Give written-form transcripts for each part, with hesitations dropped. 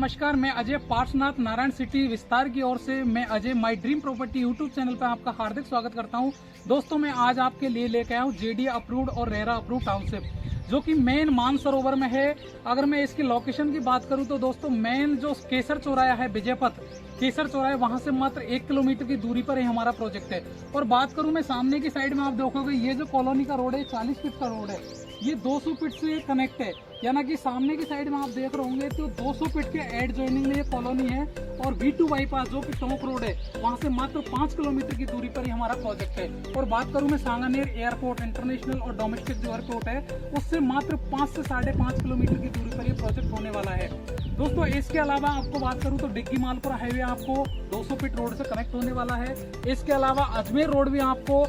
नमस्कार, मैं अजय पार्श्वनाथ नारायण सिटी विस्तार की ओर से मैं Ajay my dream property YouTube channel पर आपका हार्दिक स्वागत करता हूं। दोस्तों, मैं आज आपके लिए लेके आया हूं जेडी अप्रूव्ड और रेरा अप्रूव्ड टाउनशिप, जो कि मेन मानसरोवर में है। अगर मैं इसकी लोकेशन की बात करूं तो दोस्तों, मेन जो केसर चौराया है, विजय पथ केसर चौराया, वहां से मात्र 1 किलोमीटर की दूरी पर ही हमारा प्रोजेक्ट है। और बात करूं मैं सामने की साइड में, आप देखोगे ये जो कॉलोनी का रोड है 40 फीट का रोड है, ये 200 फीट से कनेक्ट है। यानी कि सामने की साइड में आप देख रहे होंगे तो 200 फीट के एड जॉइनिंग में ये कॉलोनी है। और V2 बाईपास जो कि टोंक रोड है, वहां से मात्र 5 किलोमीटर की दूरी पर ही हमारा प्रोजेक्ट है। और बात करूं मैं सांगानेर एयरपोर्ट, इंटरनेशनल और डोमेस्टिक जो एयरपोर्ट है, उससे मात्र 5 से 5.5 किलोमीटर की दूरी पर ये प्रोजेक्ट होने वाला है। दोस्तों, इसके अलावा आपको बात करूं तो डिग्गी मालपुरा हाईवे आपको 200 फीट रोड से कनेक्ट होने वाला है। इसके अलावा अजमेर रोड भी आपको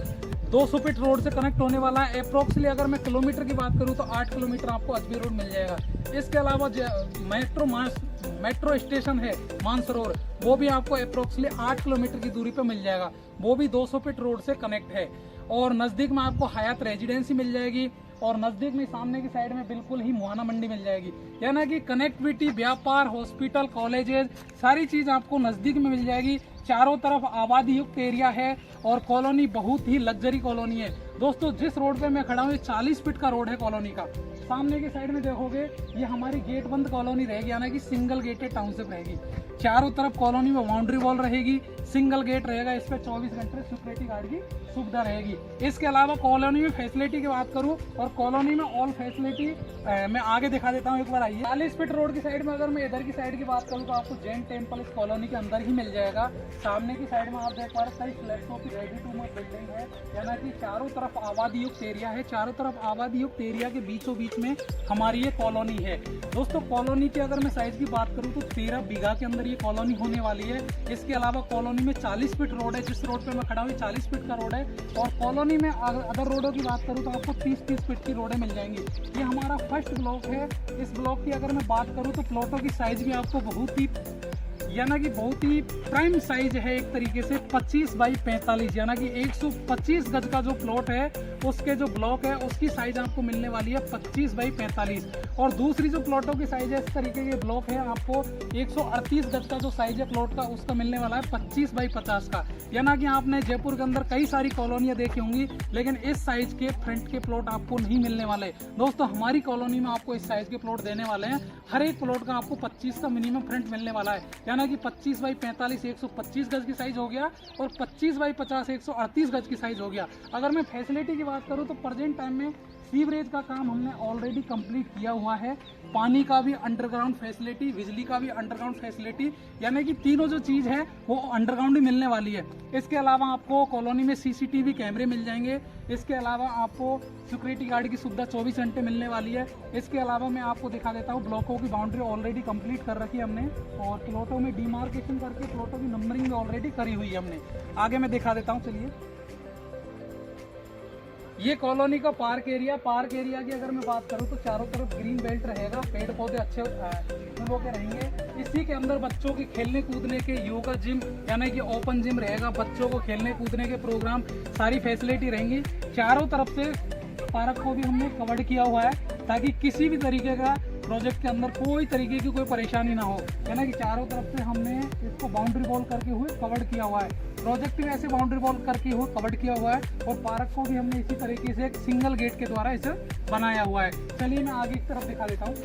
200 फीट रोड से कनेक्ट होने वाला है। अप्रोक्सली अगर मैं किलोमीटर की बात करूं तो 8 किलोमीटर आपको अजमेर रोड मिल जाएगा। इसके अलावा मेट्रो स्टेशन है मानसरोवर, वो भी आपको अप्रोक्सली 8 किलोमीटर की दूरी पर मिल जाएगा, वो भी 200 फीट रोड से कनेक्ट है। और नज़दीक में आपको हयात रेजिडेंसी मिल जाएगी, और नज़दीक में सामने की साइड में बिल्कुल ही मुहाना मंडी मिल जाएगी। यानी कि कनेक्टिविटी, व्यापार, हॉस्पिटल, कॉलेजेस, सारी चीज़ आपको नज़दीक में मिल जाएगी। चारों तरफ आबादी युक्त एरिया है और कॉलोनी बहुत ही लग्जरी कॉलोनी है। दोस्तों, जिस रोड पे मैं खड़ा हूँ, 40 फीट का रोड है कॉलोनी का। सामने की साइड में देखोगे ये हमारी गेट बंद कॉलोनी रहेगी, यानी कि सिंगल गेटेड टाउनशिप रहेगी। चारों तरफ कॉलोनी में बाउंड्री वॉल रहेगी, सिंगल गेट रहेगा, इस पर 24 घंटे सिक्योरिटी गार्ड की सुविधा रहेगी। इसके अलावा कॉलोनी में फैसिलिटी की बात करूं और कॉलोनी में ऑल फैसिलिटी मैं आगे दिखा देता हूं, एक बार आइए। 40 फीट रोड की साइड में अगर मैं इधर की साइड की बात करूं तो आपको जैन टेम्पल इस कॉलोनी के अंदर ही मिल जाएगा। सामने की साइड में आप देख पा रहे कई फ्लैटों की रेडी टू मूव बिल्डिंग है, यानी कि चारों तरफ आबादी युक्त एरिया है। चारों तरफ आबादी युक्त एरिया के बीचों बीच में हमारी ये कॉलोनी है। दोस्तों, कॉलोनी की अगर मैं साइज की बात करूं तो 13 बीघा के अंदर ये कॉलोनी होने वाली है। इसके अलावा कॉलोनी में 40 फीट रोड है, जिस रोड पे मैं खड़ा हूँ 40 फीट का रोड है। और कॉलोनी में अदर रोडों की बात करूँ तो आपको 30-30 फीट की रोडें मिल जाएंगी। ये हमारा फर्स्ट ब्लॉक है। इस ब्लॉक की अगर मैं बात करूँ तो प्लॉटों की साइज भी आपको बहुत ही प्राइम साइज है, एक तरीके से 25 बाई 45, यानी कि 125 गज का जो प्लॉट है, उसके जो ब्लॉक है उसकी साइज आपको मिलने वाली है 25 बाई 45। और दूसरी जो प्लॉटों की साइज है, इस तरीके के ब्लॉक है, आपको 138 गज का जो साइज है प्लॉट का, उसका मिलने वाला है 25 बाई 50 का। यानी कि आपने जयपुर के अंदर कई सारी कॉलोनियां देखी होंगी, लेकिन इस साइज के फ्रंट के प्लॉट आपको नहीं मिलने वाले। दोस्तों, हमारी कॉलोनी में आपको इस साइज के प्लॉट देने वाले हैं। हर एक प्लॉट का आपको 25 का मिनिमम फ्रंट मिलने वाला है, यानी कि 25 बाई 45 125 गज की साइज हो गया, और 25 बाई 50 138 गज की साइज हो गया। अगर मैं फैसिलिटी की बात करूं तो प्रेजेंट टाइम में सीवरेज का काम हमने ऑलरेडी कंप्लीट किया हुआ है। पानी का भी अंडरग्राउंड फैसिलिटी, बिजली का भी अंडरग्राउंड फैसिलिटी, यानी कि तीनों जो चीज़ है वो अंडरग्राउंड ही मिलने वाली है। इसके अलावा आपको कॉलोनी में CCTV कैमरे मिल जाएंगे। इसके अलावा आपको सिक्योरिटी गार्ड की सुविधा 24 घंटे मिलने वाली है। इसके अलावा मैं आपको दिखा देता हूँ, ब्लॉकों की बाउंड्री ऑलरेडी कंप्लीट कर रखी है हमने, और प्लॉटों में डिमार्केशन करके प्लॉटों की नंबरिंग ऑलरेडी करी हुई है हमने। आगे मैं दिखा देता हूँ, चलिए। ये कॉलोनी का पार्क एरिया की अगर मैं बात करूं तो चारों तरफ ग्रीन बेल्ट रहेगा, पेड़ पौधे अच्छे फूलों के रहेंगे। इसी के अंदर बच्चों के खेलने कूदने के, योगा जिम यानी कि ओपन जिम रहेगा, बच्चों को खेलने कूदने के प्रोग्राम, सारी फैसिलिटी रहेंगी। चारों तरफ से पार्क को भी हमने कवर किया हुआ है, ताकि किसी भी तरीके का प्रोजेक्ट के अंदर कोई तरीके की कोई परेशानी ना हो। यानी कि चारों तरफ से हमने इसको बाउंड्री वॉल करके हुए कवर किया हुआ है। प्रोजेक्ट भी ऐसे बाउंड्री वॉल करके हुए कवर किया हुआ है, और पार्क को भी हमने इसी तरीके से एक सिंगल गेट के द्वारा इसे बनाया हुआ है। चलिए मैं आगे की तरफ दिखा देता हूँ।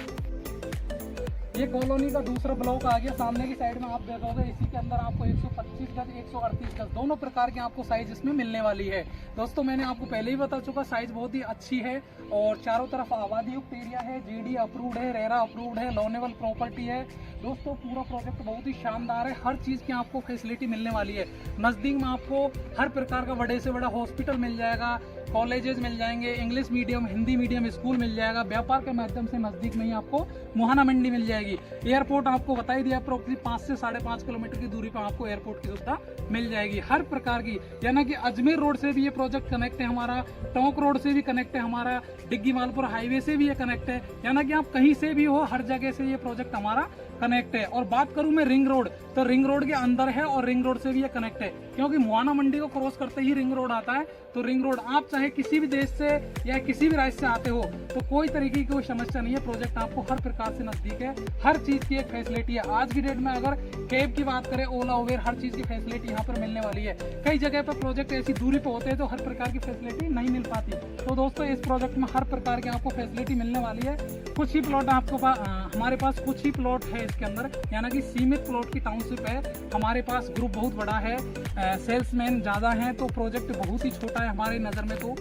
ये कॉलोनी का दूसरा ब्लॉक आ गया। सामने की साइड में आप देखोगे, इसी के अंदर आपको 125 गज 138 गज दोनों प्रकार के आपको साइज इसमें मिलने वाली है। दोस्तों, मैंने आपको पहले ही बता चुका, साइज बहुत ही अच्छी है, और चारों तरफ आबादी युक्त एरिया है, GD अप्रूव्ड है, रेरा अप्रूव्ड है, लोनेबल प्रॉपर्टी है। दोस्तों, पूरा प्रोजेक्ट बहुत ही शानदार है, हर चीज़ की आपको फैसिलिटी मिलने वाली है। नज़दीक में आपको हर प्रकार का बड़े से बड़ा हॉस्पिटल मिल जाएगा, कॉलेजेस मिल जाएंगे, English medium, Hindi medium school मिल जाएगा। व्यापार के माध्यम से नज़दीक में ही आपको मुहाना मंडी मिल जाएगी। एयरपोर्ट आपको बता ही दिया, अप्रोक्सीमेटली 5 से 5.5 किलोमीटर की दूरी पर आपको एयरपोर्ट की सुविधा मिल जाएगी हर प्रकार की। यानी कि अजमेर रोड से भी ये प्रोजेक्ट कनेक्ट है हमारा, टोंक रोड से भी कनेक्ट है हमारा, डिग्गी मालपुरा हाईवे से भी ये कनेक्ट है। यानी कि आप कहीं से भी हो, हर जगह से ये प्रोजेक्ट हमारा कनेक्ट है। और बात करूं मैं रिंग रोड, तो रिंग रोड के अंदर है और रिंग रोड से भी ये कनेक्ट है, क्योंकि मुआना मंडी को क्रॉस करते ही रिंग रोड आता है। तो रिंग रोड आप चाहे किसी भी देश से या किसी भी राज्य से आते हो तो कोई तरीके की कोई समस्या नहीं है। प्रोजेक्ट आपको हर प्रकार से नजदीक है, हर चीज की एक फैसिलिटी है। आज की डेट में अगर कैब की बात करें, ओला उबेर, हर चीज की फैसिलिटी यहाँ पर मिलने वाली है। कई जगह पर प्रोजेक्ट ऐसी दूरी पे होते हैं तो हर प्रकार की फैसिलिटी नहीं मिल पाती। तो दोस्तों इस प्रोजेक्ट में हर प्रकार की आपको फैसिलिटी मिलने वाली है। कुछ ही प्लॉट आपको हमारे पास कुछ ही प्लॉट है इसके अंदर, यानी कि सीमित प्लॉट की टाउनशिप है। हमारे पास ग्रुप बहुत बड़ा है, सेल्समैन ज़्यादा हैं, तो प्रोजेक्ट बहुत ही छोटा है हमारी नज़र में। तो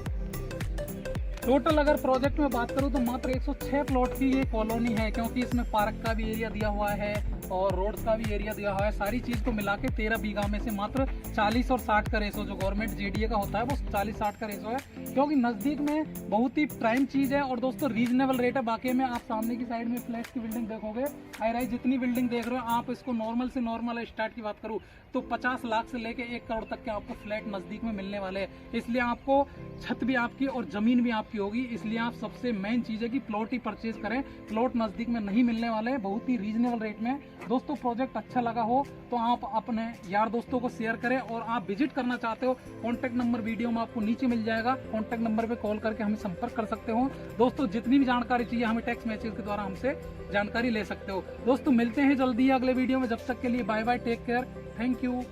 टोटल अगर प्रोजेक्ट में बात करूं तो मात्र 106 प्लॉट की ये कॉलोनी है, क्योंकि इसमें पार्क का भी एरिया दिया हुआ है और रोड का भी एरिया दिया हुआ है। सारी चीज़ को मिला के 13 बीघा में से मात्र 40 और 60 का रेशो, जो गवर्नमेंट जेडीए का होता है वो 40-60 का रेशो है, क्योंकि नज़दीक में बहुत ही प्राइम चीज़ है। और दोस्तों रीजनेबल रेट है। बाकी में आप सामने की साइड में फ्लैट की बिल्डिंग देखोगे, हाई राइज जितनी बिल्डिंग देख रहे हो आप, इसको नॉर्मल से नॉर्मल स्टार्ट की बात करूँ तो 50 लाख से लेके 1 करोड़ तक के आपको फ्लैट नज़दीक में मिलने वाले हैं। इसलिए आपको छत भी आपकी और ज़मीन भी आपकी होगी। इसलिए आप सबसे मेन चीज़ है कि प्लॉट ही परचेज करें। प्लॉट नज़दीक में नहीं मिलने वाले हैं, बहुत ही रीजनेबल रेट में। दोस्तों प्रोजेक्ट अच्छा लगा हो तो आप अपने यार दोस्तों को शेयर करें, और आप विजिट करना चाहते हो, कॉन्टैक्ट नंबर वीडियो में आपको नीचे मिल जाएगा। कॉन्टैक्ट नंबर पे कॉल करके हमें संपर्क कर सकते हो। दोस्तों जितनी भी जानकारी चाहिए हमें टेक्स्ट मैसेज के द्वारा हमसे जानकारी ले सकते हो। दोस्तों मिलते हैं जल्दी अगले वीडियो में, जब तक के लिए bye bye, take care, thank you.